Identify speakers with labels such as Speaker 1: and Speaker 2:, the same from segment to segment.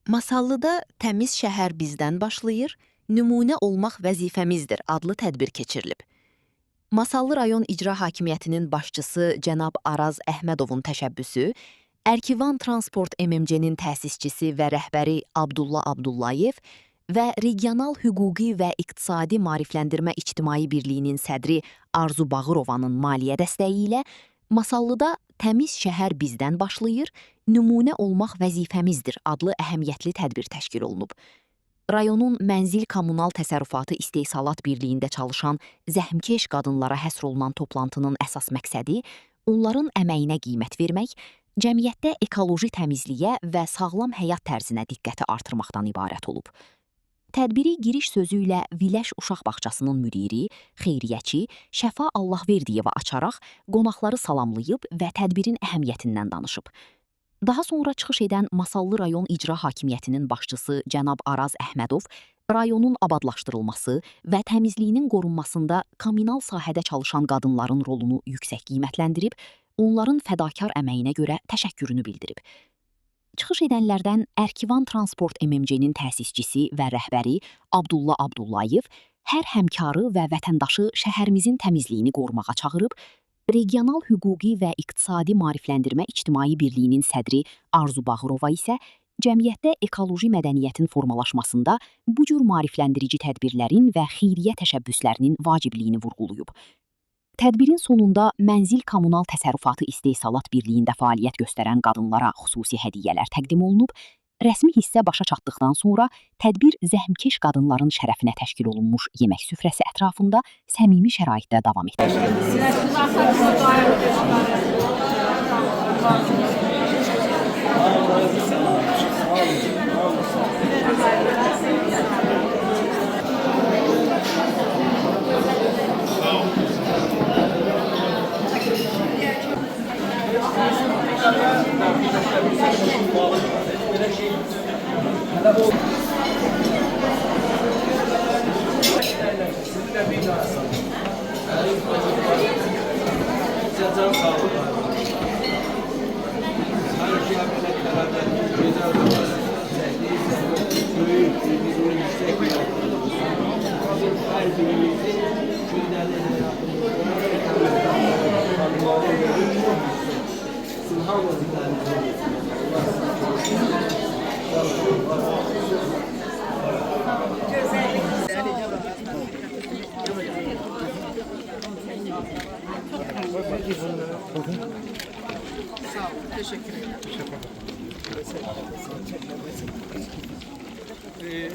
Speaker 1: Masallıda təmiz şəhər bizdən başlayır, nümunə olmaq vəzifəmizdir adlı tədbir keçirilib. Masallı rayon icra hakimiyyətinin başçısı cənab Araz Əhmədovun təşəbbüsü, Ərkivan Transport MMC-nin təsisçisi və rəhbəri Abdulla Abdullayev və Regional Hüquqi və İqtisadi Maarifləndirmə İctimai Birliyinin sədri Arzu Bağırovanın maliyyə dəstəyi ilə Masallıda təmiz şəhər bizdən başlayır, nümunə olmaq vəzifəmizdir adlı əhəmiyyətli tədbir təşkil olunub. Rayonun Mənzil Kommunal Təsərrüfatı İstehsalat Birliyində çalışan zəhmkeş qadınlara həsr olunan toplantının əsas məqsədi onların əməyinə qiymət vermək, cəmiyyətdə ekoloji təmizliyə və sağlam həyat tərzinə diqqəti artırmaqdan ibarət olub. Tədbiri giriş sözü ilə Viləş Uşaq Bağçasının müdiri, xeyriyyəçi Şəfa Allahverdiyeva açaraq qonaqları salamlayıb və tədbirin əhəmiyyətindən danışıb. Daha sonra çıxış edən Masallı rayon icra hakimiyyətinin başçısı cənab Araz Əhmədov rayonun abadlaşdırılması və təmizliyinin qorunmasında kommunal sahədə çalışan qadınların rolunu yüksək qiymətləndirib, onların fədakar əməyinə görə təşəkkürünü bildirib. Çıxış edənlərdən Ərkivan Transport MMC-nin təsisçisi və rəhbəri Abdulla Abdullayev hər həmkarı və vətəndaşı şəhərimizin təmizliyini qorumağa çağırıb, Regional Hüquqi və İqtisadi Maarifləndirmə İctimai Birliyinin sədri Arzu Bağırova isə cəmiyyətdə ekoloji mədəniyyətin formalaşmasında bu cür maarifləndirici tədbirlərin və xeyriyyə təşəbbüslərinin vacibliyini vurğulayıb. Tədbirin sonunda Mənzil Kommunal Təsərrüfatı İstehsalat Birliyində fəaliyyət göstərən qadınlara xüsusi hədiyyələr təqdim olunub, rəsmi hissə başa çatdıqdan sonra tədbir zəhmkeş qadınların şərəfinə təşkil olunmuş yemək süfrəsi ətrafında səmimi şəraitdə davam etdi.
Speaker 2: Teşekkür ederim.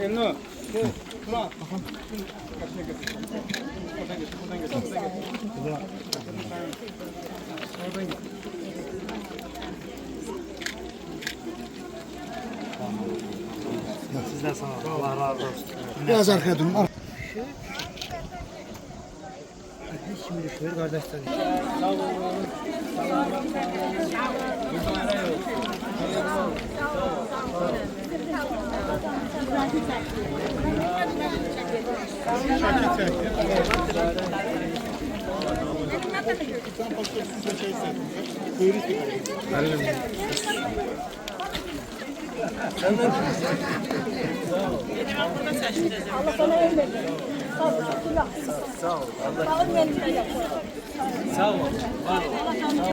Speaker 2: Elno.
Speaker 3: Sizden sağ olun. Allah razı olsun.
Speaker 4: Biraz arkaya durun.
Speaker 3: Şimdi şöyle kardeşler.
Speaker 2: Sağ olun. Selamet
Speaker 5: Allah sana ömür versin. Sağ ol.
Speaker 2: Sağ ol.
Speaker 5: Sağ ol.
Speaker 2: Sağ ol.